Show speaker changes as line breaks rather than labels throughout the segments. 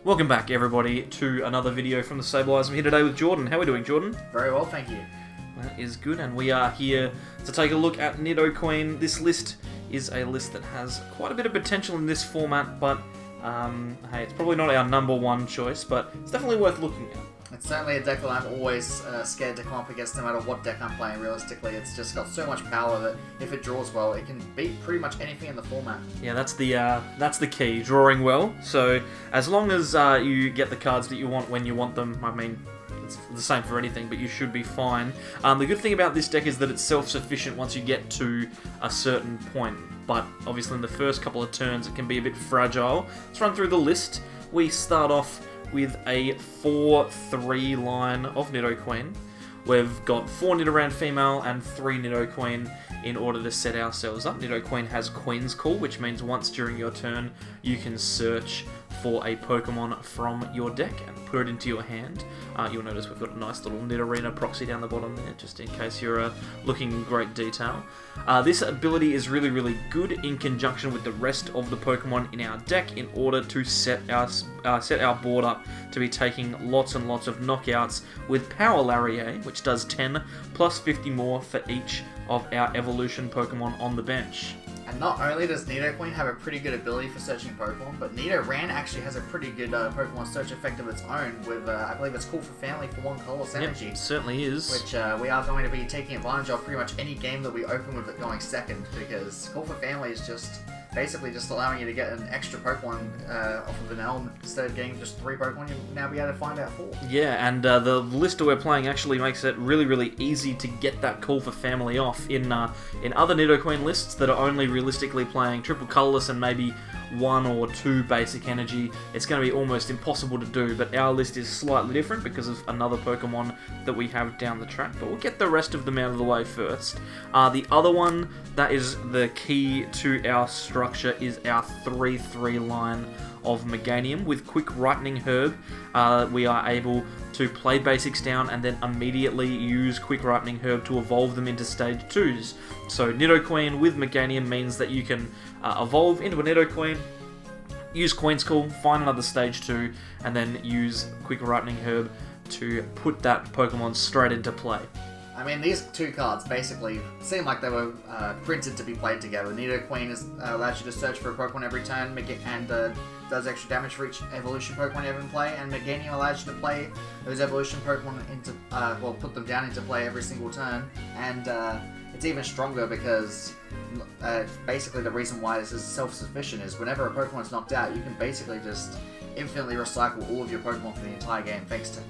Welcome back, everybody, to another video from the Stabilize. I'm here today with Jordan. How are we doing, Jordan?
Very well, thank you.
That is good, and we are here to take a look at Nidoqueen. This list is a list that has quite a bit of potential in this format, but hey, it's probably not our number one choice, but it's definitely worth looking at.
It's certainly a deck that I'm always scared to come up against no matter what deck I'm playing, realistically. It's just got so much power that if it draws well, it can beat pretty much anything in the format.
Yeah, that's the key, drawing well. So as long as you get the cards that you want when you want them, I mean, it's the same for anything, but you should be fine. The good thing about this deck is that it's self-sufficient once you get to a certain point, but obviously in the first couple of turns it can be a bit fragile. Let's run through the list. We start off with a 4-3 line of Nidoqueen. We've got 4 Nidoran female and 3 Nidoqueen in order to set ourselves up. Nidoqueen has Queen's Call, which means once during your turn you can search for a Pokemon from your deck and put it into your hand. You'll notice we've got a nice little Nidorina proxy down the bottom there, just in case you're looking in great detail. This ability is really good in conjunction with the rest of the Pokemon in our deck in order to set our board up to be taking lots and lots of knockouts with Power Lariat, which does 10 plus 50 more for each of our evolution Pokemon on the bench.
And not only does Nidoqueen have a pretty good ability for searching Pokemon, but Nidoran actually has a pretty good Pokemon search effect of its own with, I believe it's Call for Family for 1 colorless energy.
Yep, certainly is.
Which we are going to be taking advantage of pretty much any game that we open with it going second, because Call for Family is just basically just allowing you to get an extra Pokemon off of an elm. Instead of getting just 3 Pokemon, you'll now be able to find out 4.
Yeah, and the list that we're playing actually makes it really easy to get that Call for Family off. In other Nidoqueen lists that are only realistically playing triple colorless and maybe 1 or 2 basic energy, it's going to be almost impossible to do, but our list is slightly different because of another Pokemon that we have down the track, but we'll get the rest of them out of the way first. The other one that is the key to our structure is our 3-3 line of Meganium. With Quick Ripening Herb, we are able to play basics down and then immediately use Quick Ripening Herb to evolve them into stage 2s. So Nidoqueen with Meganium means that you can evolve into a Nidoqueen, use Queen's Call, find another stage 2, and then use Quick Ripening Herb to put that Pokemon straight into play.
I mean, these 2 cards basically seem like they were printed to be played together. Nidoqueen allows you to search for a Pokemon every turn and does extra damage for each evolution Pokemon you have in play, and Meganium allows you to play those evolution Pokemon into, put them down into play every single turn, and it's even stronger because basically the reason why this is self-sufficient is whenever a Pokemon is knocked out, you can basically just infinitely recycle all of your Pokemon for the entire game thanks to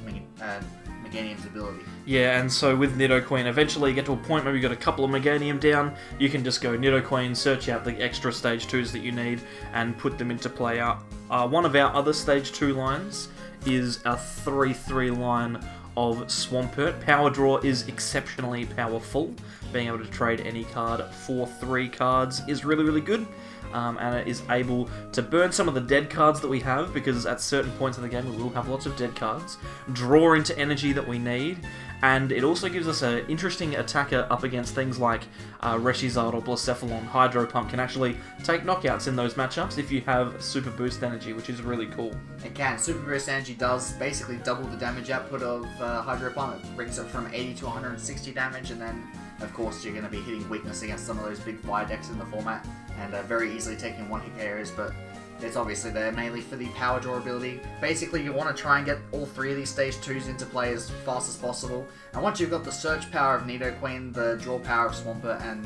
Meganium's ability.
Yeah, and so with Nidoqueen, eventually you get to a point where you've got a couple of Meganium down, you can just go Nidoqueen, search out the extra stage 2s that you need, and put them into play. One of our other stage 2 lines is a 3-3 line of Swampert. Power Draw is exceptionally powerful. Being able to trade any card for 3 cards is really good. And it is able to burn some of the dead cards that we have, because at certain points in the game we will have lots of dead cards, draw into energy that we need, and it also gives us an interesting attacker up against things like Reshizard or Blacephalon. Hydro Pump can actually take knockouts in those matchups if you have Super Boost Energy, which is really cool.
It can. Super Boost Energy does basically double the damage output of Hydro Pump. It brings it from 80 to 160 damage, and then of course you're going to be hitting weakness against some of those big fire decks in the format, and very easily taking 1-hit KOs, but it's obviously there mainly for the power draw ability. Basically, you want to try and get all 3 of these stage 2s into play as fast as possible, and once you've got the search power of Nidoqueen, the draw power of Swampert, and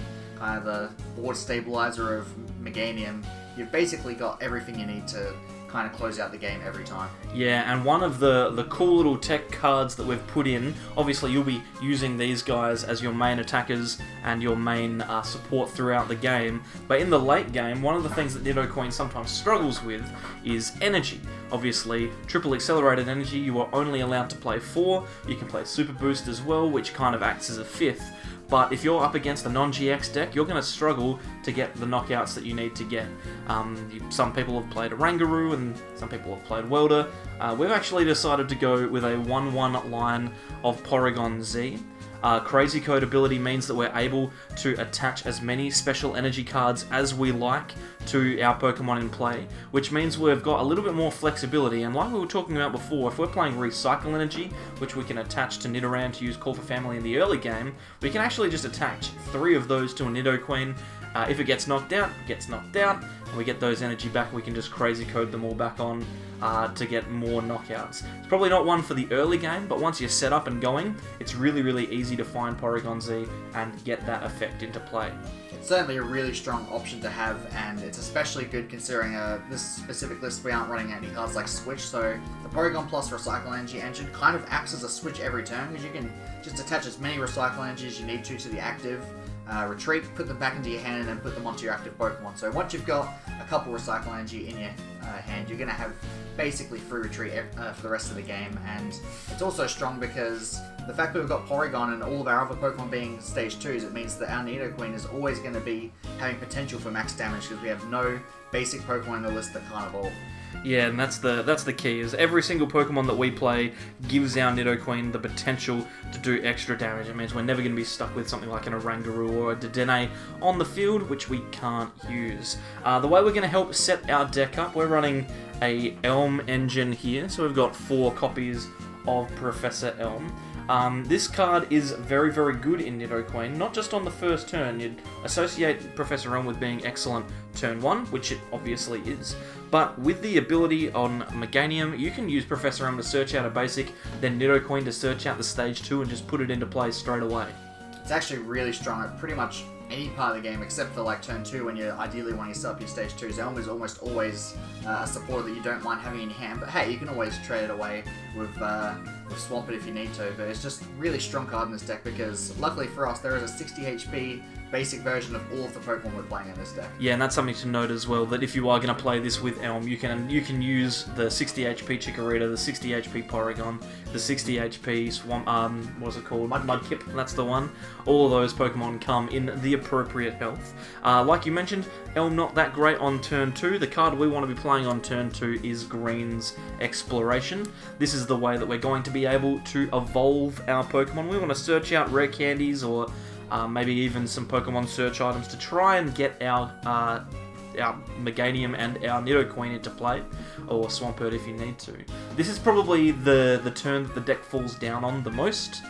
the board stabilizer of Meganium, you've basically got everything you need to kind of close out the game every time.
Yeah, and one of the cool little tech cards that we've put in, obviously you'll be using these guys as your main attackers and your main support throughout the game, but in the late game, one of the things that Nidoqueen sometimes struggles with is energy. Obviously, triple accelerated energy, you are only allowed to play 4, you can play Super Boost as well, which kind of acts as a 5th. But if you're up against a non-GX deck, you're going to struggle to get the knockouts that you need to get. Some people have played Oranguru, and some people have played Welder. We've actually decided to go with a 1-1 line of Porygon-Z. Crazy Code ability means that we're able to attach as many special energy cards as we like to our Pokemon in play, which means we've got a little bit more flexibility. And like we were talking about before, if we're playing Recycle Energy, which we can attach to Nidoran to use Call for Family in the early game, we can actually just attach 3 of those to a Nidoqueen. If it gets knocked out, it gets knocked out, and we get those energy back, we can just Crazy Code them all back on to get more knockouts. It's probably not one for the early game, but once you're set up and going, it's really, really easy to find Porygon-Z and get that effect into play.
It's certainly a really strong option to have, and it's especially good considering this specific list we aren't running any cards like Switch, so the Porygon Plus Recycle Energy engine kind of acts as a switch every turn, because you can just attach as many Recycle Energy as you need to the active, retreat, put them back into your hand, and then put them onto your active Pokemon. So once you've got a couple Recycle Energy in your hand, you're going to have basically free retreat for the rest of the game. And it's also strong because the fact that we've got Porygon and all of our other Pokemon being stage 2s, it means that our Nidoqueen is always going to be having potential for max damage because we have no basic Pokemon in the list that can't evolve.
Yeah, and that's the key, is every single Pokemon that we play gives our Nidoqueen the potential to do extra damage. It means we're never going to be stuck with something like an Oranguru or a Dedenne on the field, which we can't use. The way we're going to help set our deck up, we're running a Elm engine here, so we've got 4 copies of Professor Elm. This card is very, very good in Nidoqueen, not just on the first turn. You'd associate Professor Elm with being excellent turn 1, which it obviously is, but with the ability on Meganium, you can use Professor Elm to search out a basic, then Nidoqueen to search out the stage 2 and just put it into play straight away.
It's actually really strong at pretty much any part of the game except for like turn 2 when you ideally want to set up your stage 2s. Elm is almost always a supporter that you don't mind having in your hand, but hey, you can always trade it away with Swampert if you need to. But it's just really strong card in this deck because luckily for us there is a 60 HP basic version of all of the Pokemon we're playing in this deck.
Yeah, and that's something to note as well, that if you are going to play this with Elm, you can use the 60 HP Chikorita, the 60 HP Porygon, the 60 HP Swamp, what's it called? Mudkip, that's the one. All of those Pokemon come in the appropriate health. Like you mentioned, Elm not that great on turn 2. The card we want to be playing on turn 2 is Green's Exploration. This is the way that we're going to be able to evolve our Pokemon. We want to search out rare candies or maybe even some Pokemon search items to try and get our Meganium and our Nidoqueen into play, or Swampert if you need to. This is probably the turn that the deck falls down on the most,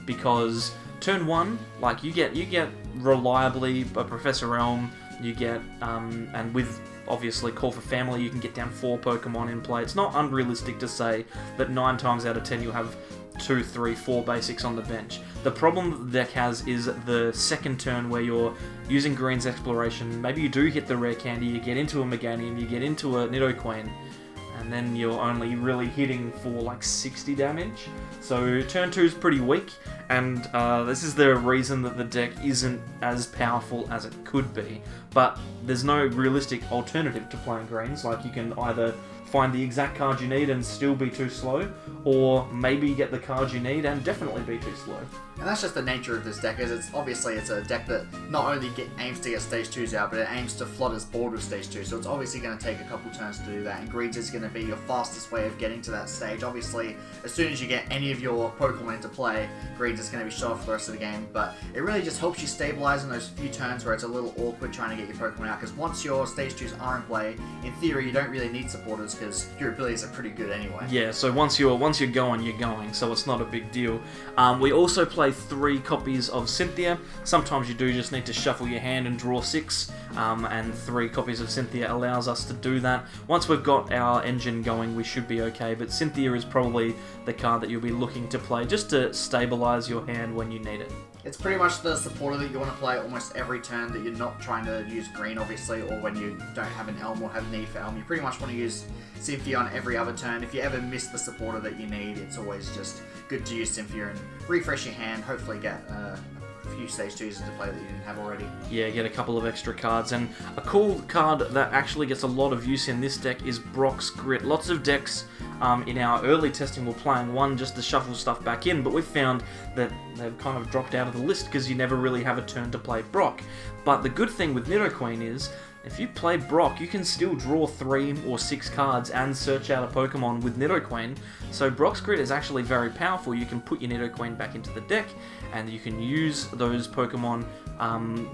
because turn 1, like you get reliably a Professor Elm, you get, and with obviously Call for Family, you can get down 4 Pokemon in play. It's not unrealistic to say that 9 times out of 10 you'll have 2, 3, 4 basics on the bench. The problem that the deck has is the second turn where you're using Green's Exploration. Maybe you do hit the rare candy, you get into a Meganium, you get into a Nidoqueen, and then you're only really hitting for like 60 damage. So turn 2 is pretty weak, and this is the reason that the deck isn't as powerful as it could be. But there's no realistic alternative to playing Greens. Like, you can either find the exact card you need and still be too slow, or maybe get the card you need and definitely be too slow.
And that's just the nature of this deck, is it's a deck that not only aims to get stage 2s out, but it aims to flood its board with stage 2, so it's obviously going to take a couple turns to do that, and Greens is going to be your fastest way of getting to that stage. Obviously, as soon as you get any of your Pokemon into play, Greens is going to be shut off for the rest of the game, but it really just helps you stabilize in those few turns where it's a little awkward trying to get your Pokemon out, because once your stage 2s are in play, in theory you don't really need supporters, because your abilities are pretty good anyway.
Yeah, so once you're going, you're going, so it's not a big deal. We also play 3 copies of Cynthia. Sometimes you do just need to shuffle your hand and draw 6, and 3 copies of Cynthia allows us to do that. Once we've got our engine going, we should be okay, but Cynthia is probably the card that you'll be looking to play just to stabilize your hand when you need it.
It's pretty much the supporter that you want to play almost every turn that you're not trying to use Green, obviously, or when you don't have an Elm or have need for Elm. You pretty much want to use Cynthia on every other turn. If you ever miss the supporter that you need, it's always just good to use Cynthia and refresh your hand, hopefully get a few stage 2s into play that you didn't have already.
Yeah, get a couple of extra cards. And a cool card that actually gets a lot of use in this deck is Brock's Grit. Lots of decks in our early testing were playing one just to shuffle stuff back in, but we've found that they've kind of dropped out of the list because you never really have a turn to play Brock. But the good thing with Nidoqueen is if you play Brock, you can still draw 3 or 6 cards and search out a Pokemon with Nidoqueen. So Brock's Grid is actually very powerful. You can put your Nidoqueen back into the deck, and you can use those Pokemon,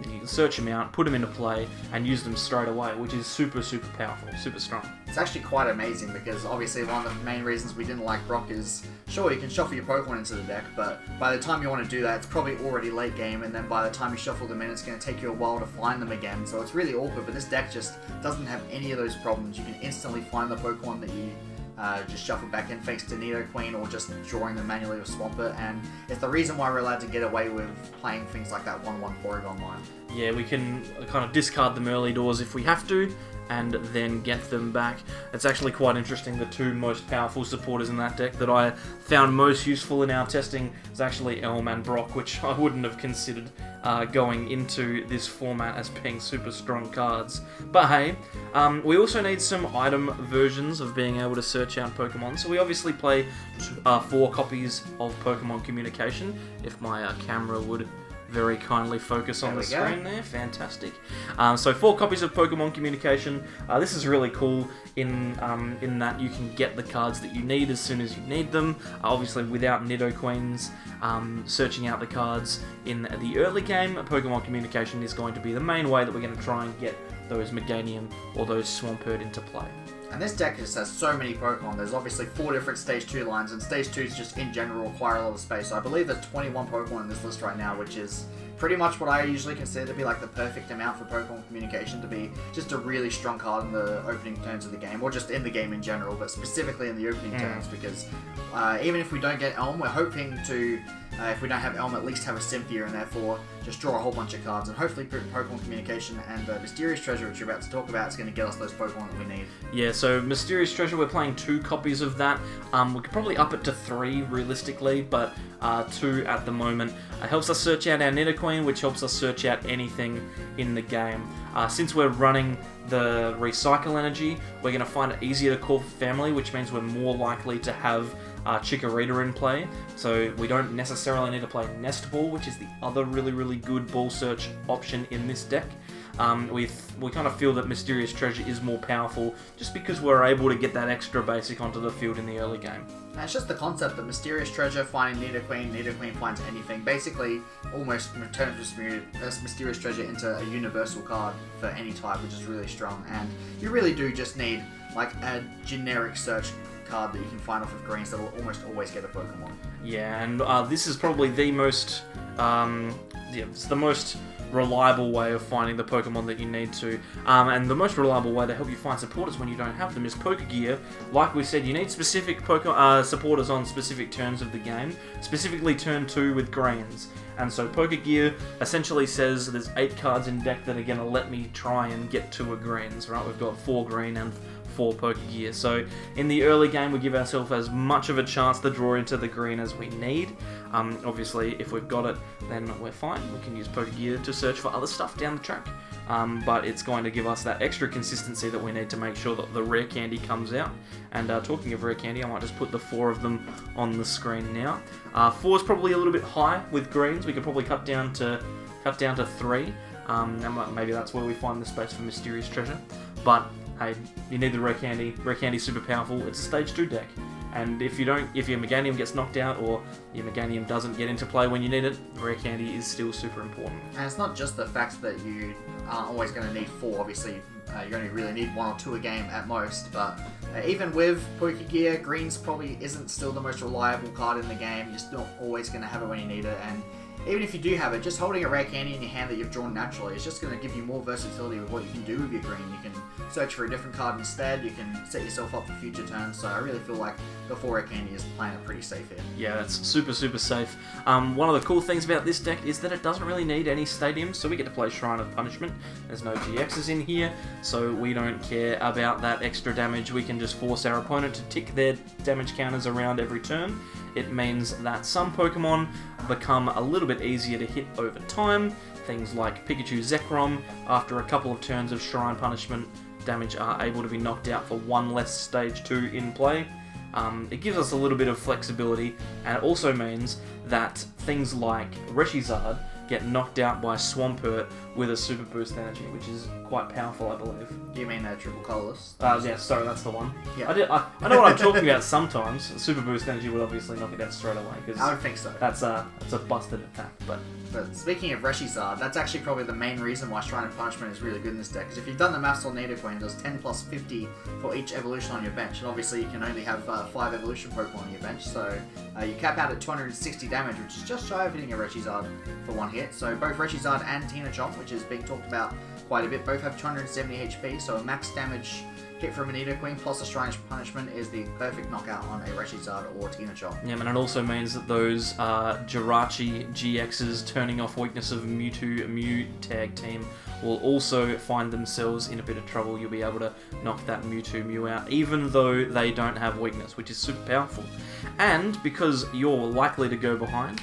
you can search them out, put them into play, and use them straight away, which is super, super powerful, super strong.
It's actually quite amazing because obviously one of the main reasons we didn't like Brock is, sure, you can shuffle your Pokemon into the deck, but by the time you want to do that, it's probably already late game, and then by the time you shuffle them in, it's going to take you a while to find them again, so it's really awkward, but this deck just doesn't have any of those problems. You can instantly find the Pokemon that you just shuffle back in thanks to Nidoqueen or just drawing them manually with Swampert, and it's the reason why we're allowed to get away with playing things like that 1/1 Porygon line.
Yeah, we can kind of discard them early doors if we have to, and then get them back. It's actually quite interesting. The 2 most powerful supporters in that deck that I found most useful in our testing is actually Elm and Brock, which I wouldn't have considered going into this format as being super strong cards. But hey, we also need some item versions of being able to search out Pokemon. So we obviously play 4 copies of Pokemon Communication. If my camera would very kindly focus on the screen there. Fantastic. So 4 copies of Pokemon Communication. This is really cool in that you can get the cards that you need as soon as you need them. Obviously without Nidoqueens searching out the cards in the early game, Pokemon Communication is going to be the main way that we're going to try and get those Meganium or those Swampert into play.
And this deck just has so many Pokemon. There's obviously 4 different Stage 2 lines, and Stage 2s just in general require a lot of space. So I believe there's 21 Pokemon in this list right now, which is pretty much what I usually consider to be like the perfect amount for Pokemon Communication to be just a really strong card in the opening turns of the game, or just in the game in general, but specifically in the opening turns, because even if we don't get Elm, we're hoping to, if we don't have Elm, at least have a Cynthia, and therefore just draw a whole bunch of cards, and hopefully Pokemon Communication and Mysterious Treasure, which you're about to talk about, is going to get us those Pokemon that we need.
Yeah, so Mysterious Treasure, we're playing 2 copies of that. We could probably up it to 3 realistically, but 2 at the moment. It helps us search out our Nidoqueen, which helps us search out anything in the game. Since we're running the Recycle Energy, we're going to find it easier to call for family, which means we're more likely to have Chikorita in play, so we don't necessarily need to play Nest Ball, which is the other really, really good ball search option in this deck. We kind of feel that Mysterious Treasure is more powerful just because we're able to get that extra basic onto the field in the early game.
And it's just the concept that Mysterious Treasure finding Nidoqueen, Nidoqueen finds anything, basically almost turns Mysterious Treasure into a universal card for any type, which is really strong, and you really do just need like a generic search card that you can find off of greens that will almost always get a Pokemon.
Yeah, and this is probably the most, it's the most reliable way of finding the Pokemon that you need to. And the most reliable way to help you find supporters when you don't have them is Pokegear. Like we said, you need specific supporters on specific turns of the game, specifically turn 2 with greens. And so Pokegear essentially says there's 8 cards in deck that are going to let me try and get to a greens, right? We've got 4 green and 4 Pokegear. So in the early game, we give ourselves as much of a chance to draw into the green as we need. Obviously, if we've got it, then we're fine. We can use Pokegear to search for other stuff down the track. But it's going to give us that extra consistency that we need to make sure that the rare candy comes out. And talking of rare candy, I might just put the 4 of them on the screen now. 4 is probably a little bit high with greens. We could probably cut down to 3. And maybe that's where we find the space for Mysterious Treasure. But hey, you need the rare candy. Rare candy's super powerful. It's a stage 2 deck. And if your Meganium gets knocked out or your Meganium doesn't get into play when you need it, rare candy is still super important.
And it's not just the fact that you aren't always going to need 4. Obviously, you only really need 1 or 2 a game at most. But even with Pokegear, greens probably isn't still the most reliable card in the game. You're still always going to have it when you need it. And even if you do have it, just holding a rare candy in your hand that you've drawn naturally is just going to give you more versatility with what you can do with your green. You can search for a different card instead, you can set yourself up for future turns, so I really feel like the 4 rare candy is playing it pretty safe here.
Yeah, that's super, super safe. One of the cool things about this deck is that it doesn't really need any stadiums, so we get to play Shrine of Punishment. There's no GXs in here, so we don't care about that extra damage. We can just force our opponent to tick their damage counters around every turn. It means that some Pokemon become a little bit easier to hit over time. Things like Pikachu Zekrom, after a couple of turns of Shrine Punishment damage, are able to be knocked out for 1 less stage 2 in play. It gives us a little bit of flexibility, and it also means that things like Reshizard get knocked out by Swampert with a Super Boost Energy, which is quite powerful, I believe.
Do you mean triple colorless?
Yeah, sorry, that's the one.
Yeah.
I know what I'm talking about sometimes. Super Boost Energy would obviously knock it out straight away, because
I would think so.
that's a busted attack, but...
But speaking of Reshizard, that's actually probably the main reason why Shrine of Punishment is really good in this deck. Because if you've done the maths on Nidoqueen, it does 10 plus 50 for each evolution on your bench. And obviously you can only have 5 evolution Pokemon on your bench. So you cap out at 260 damage, which is just shy of hitting a Reshizard for one hit. So both Reshizard and Tinachomp, which is being talked about quite a bit, both have 270 HP. So a max damage hit from a Nidoqueen plus a Shrine of Punishment is the perfect knockout on a Reshizard or Tinachomp.
Yeah, and it also means that those Jirachi GXs turning off weakness of Mewtwo Mew tag team will also find themselves in a bit of trouble. You'll be able to knock that Mewtwo Mew out, even though they don't have weakness, which is super powerful. And because you're likely to go behind,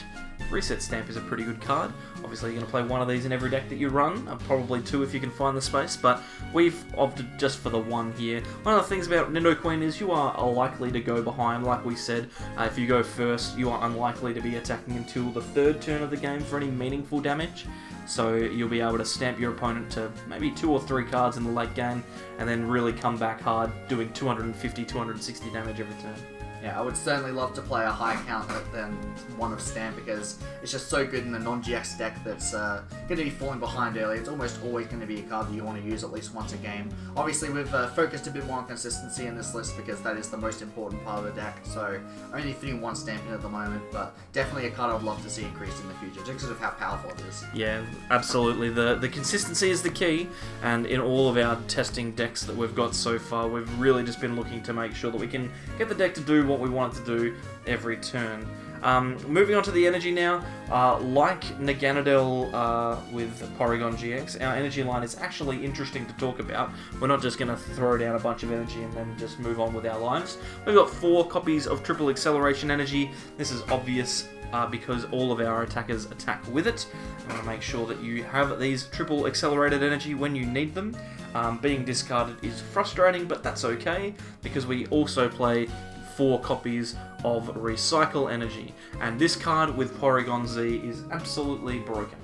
Reset Stamp is a pretty good card. Obviously you're going to play one of these in every deck that you run, probably 2 if you can find the space, but we've opted just for the 1 here. One of the things about Nidoqueen is you are likely to go behind, like we said. If you go first, you are unlikely to be attacking until the 3rd turn of the game for any meaningful damage. So you'll be able to stamp your opponent to maybe 2 or 3 cards in the late game, and then really come back hard, doing 250, 260 damage every turn.
Yeah, I would certainly love to play a high count than one of Stamp, because it's just so good in the non-GX deck that's going to be falling behind early. It's almost always going to be a card that you want to use at least once a game. Obviously, we've focused a bit more on consistency in this list, because that is the most important part of the deck. So only fitting 1 Stamp in at the moment, but definitely a card I'd love to see increased in the future, just because of how powerful it is.
Yeah, absolutely. The consistency is the key, and in all of our testing decks that we've got so far, we've really just been looking to make sure that we can get the deck to do what we want it to do every turn. Moving on to the energy now, like Naganadel with Porygon GX, our energy line is actually interesting to talk about. We're not just going to throw down a bunch of energy and then just move on with our lives. We've got 4 copies of Triple Acceleration Energy. This is obvious because all of our attackers attack with it. I want to make sure that you have these Triple Accelerated Energy when you need them. Being discarded is frustrating, but that's okay, because we also play 4 copies of Recycle Energy, and this card with Porygon-Z is absolutely broken.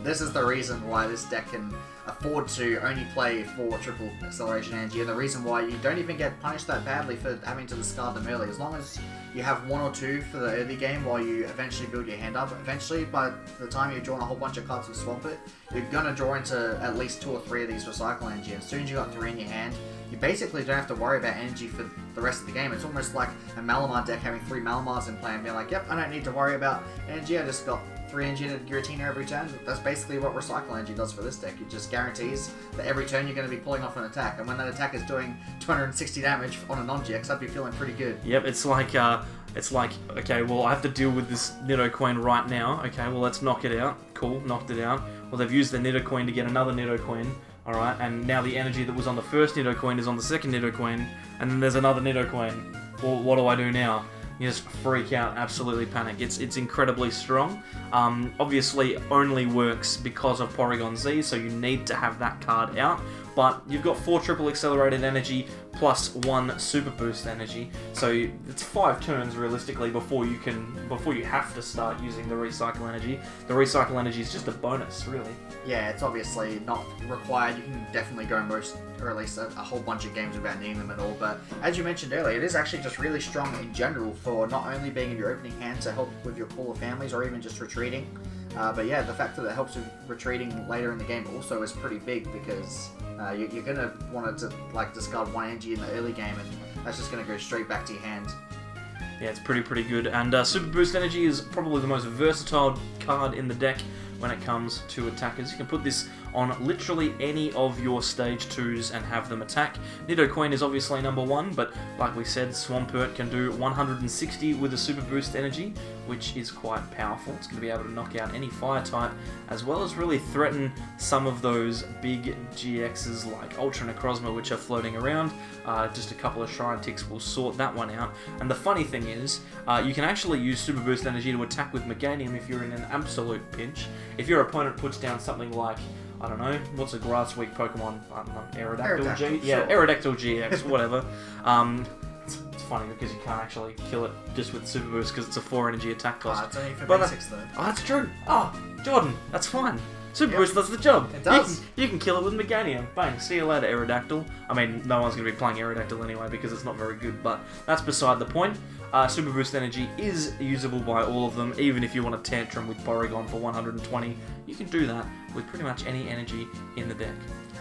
This is the reason why this deck can afford to only play 4 Triple Acceleration Energy, and the reason why you don't even get punished that badly for having to discard them early. As long as you have 1 or 2 for the early game while you eventually build your hand up, eventually by the time you've drawn a whole bunch of cards to swamp it, you're going to draw into at least 2 or 3 of these Recycle Energy, and as soon as you got 3 in your hand, you basically don't have to worry about energy for the rest of the game. It's almost like a Malamar deck having 3 Malamars in play and being like, yep, I don't need to worry about energy, I just got 3 energy to Giratina every turn. That's basically what Recycle Energy does for this deck. It just guarantees that every turn you're going to be pulling off an attack, and when that attack is doing 260 damage on a non-GX, I'd be feeling pretty good.
Yep, it's like, okay, well, I have to deal with this Nidoqueen right now. Okay, well, let's knock it out. Cool, knocked it out. Well, they've used the Nidoqueen to get another Nidoqueen. Alright, and now the energy that was on the first Nidoqueen is on the second Nidoqueen, and then there's another Nidoqueen. Well, what do I do now? You just freak out, absolutely panic. It's incredibly strong. Obviously, only works because of Porygon-Z, so you need to have that card out. But you've got 4 Triple Accelerated Energy plus 1 Super Boost Energy, so it's 5 turns realistically before you have to start using the Recycle Energy. The Recycle Energy is just a bonus, really.
Yeah, it's obviously not required. You can definitely go most, or at least a whole bunch of games without needing them at all. But as you mentioned earlier, it is actually just really strong in general for not only being in your opening hand to help with your pool of families or even just retreating. But yeah, the fact that it helps with retreating later in the game also is pretty big, because you're going to want to discard 1 energy in the early game, and that's just going to go straight back to your hand.
Yeah, it's pretty good. And Super Boost Energy is probably the most versatile card in the deck when it comes to attackers. You can put this on literally any of your stage 2s and have them attack. Nidoqueen is obviously number 1, but like we said, Swampert can do 160 with a Super Boost Energy, which is quite powerful. It's going to be able to knock out any fire type, as well as really threaten some of those big GXs like Ultra Necrozma, which are floating around. Just a couple of Shrine Ticks will sort that one out. And the funny thing is, you can actually use Super Boost Energy to attack with Meganium if you're in an absolute pinch. If your opponent puts down something like, I don't know, what's a grass weak Pokemon? I don't know, Aerodactyl G?
Sure.
Yeah, Aerodactyl GX, whatever. It's funny because you can't actually kill it just with Super Boost because it's a 4 energy attack cost.
It's only for
but,
basics though.
Oh, that's true. Oh, Jordan, that's fine. Super Boost does the job.
It does.
You can kill it with Meganium. Bang, see you later, Aerodactyl. I mean, no one's going to be playing Aerodactyl anyway because it's not very good, but that's beside the point. Super Boost energy is usable by all of them, even if you want to tantrum with Porygon for 120. You can do that with pretty much any energy in the deck.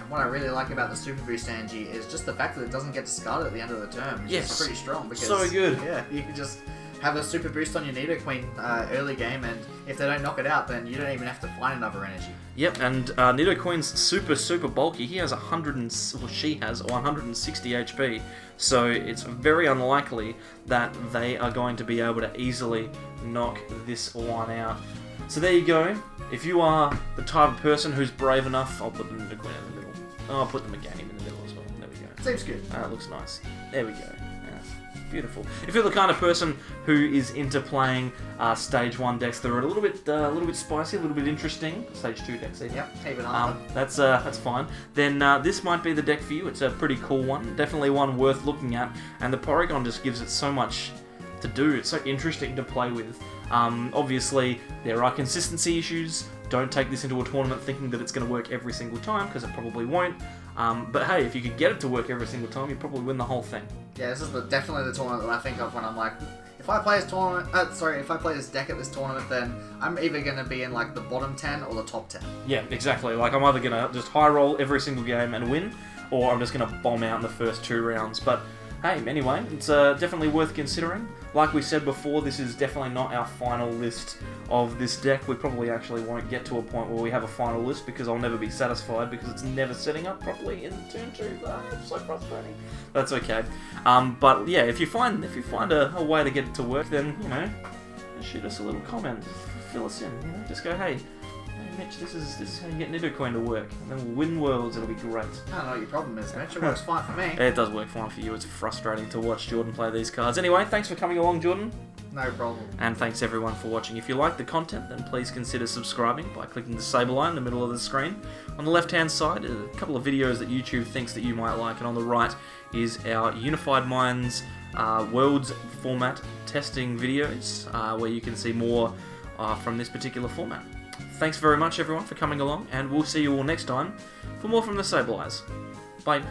What I really like about the Super Boost energy is just the fact that it doesn't get discarded at the end of the turn. Which is pretty strong because
so good.
Yeah, you can just have a Super Boost on your Nidoqueen early game, and if they don't knock it out, then you don't even have to find another energy.
Yep, and Nidoqueen's super bulky. He has 160 HP, so it's very unlikely that they are going to be able to easily knock this one out. So there you go. If you are the type of person who's brave enough, I'll put the Nidoqueen in the middle. I'll put the Meganium in the middle as well. There we go.
Seems good.
That looks nice. There we go. Beautiful. If you're the kind of person who is into playing Stage 1 decks that are a little bit spicy, a little bit interesting, Stage 2 decks even.
Yep, even on.
That's fine. Then this might be the deck for you. It's a pretty cool one, definitely one worth looking at, and the Porygon just gives it so much to do. It's so interesting to play with. Obviously, there are consistency issues. Don't take this into a tournament thinking that it's going to work every single time, because it probably won't. But hey, if you could get it to work every single time, you'd probably win the whole thing.
Yeah, this is definitely the tournament that I think of when I'm like, if I play this deck at this tournament, then I'm either going to be in like the bottom 10 or the top 10.
Yeah, exactly. Like I'm either going to just high roll every single game and win, or I'm just going to bomb out in the first 2 rounds. But hey, anyway, it's definitely worth considering. Like we said before, this is definitely not our final list of this deck. We probably actually won't get to a point where we have a final list because I'll never be satisfied because it's never setting up properly in turn 2. It's so frustrating. That's okay. But yeah, if you find a way to get it to work, then shoot us a little comment, fill us in. Just go, hey Mitch, this is how you get Nidoqueen to work, and then we'll win worlds. It'll be great.
I don't know what your problem is, Mitch. It works fine for me.
It does work fine for you. It's frustrating to watch Jordan play these cards. Anyway, thanks for coming along, Jordan.
No problem.
And thanks everyone for watching. If you like the content, then please consider subscribing by clicking the sable line in the middle of the screen. On the left-hand side, a couple of videos that YouTube thinks that you might like, and on the right is our Unified Minds Worlds format testing videos, where you can see more from this particular format. Thanks very much, everyone, for coming along, and we'll see you all next time for more from the Sable Eyes. Bye.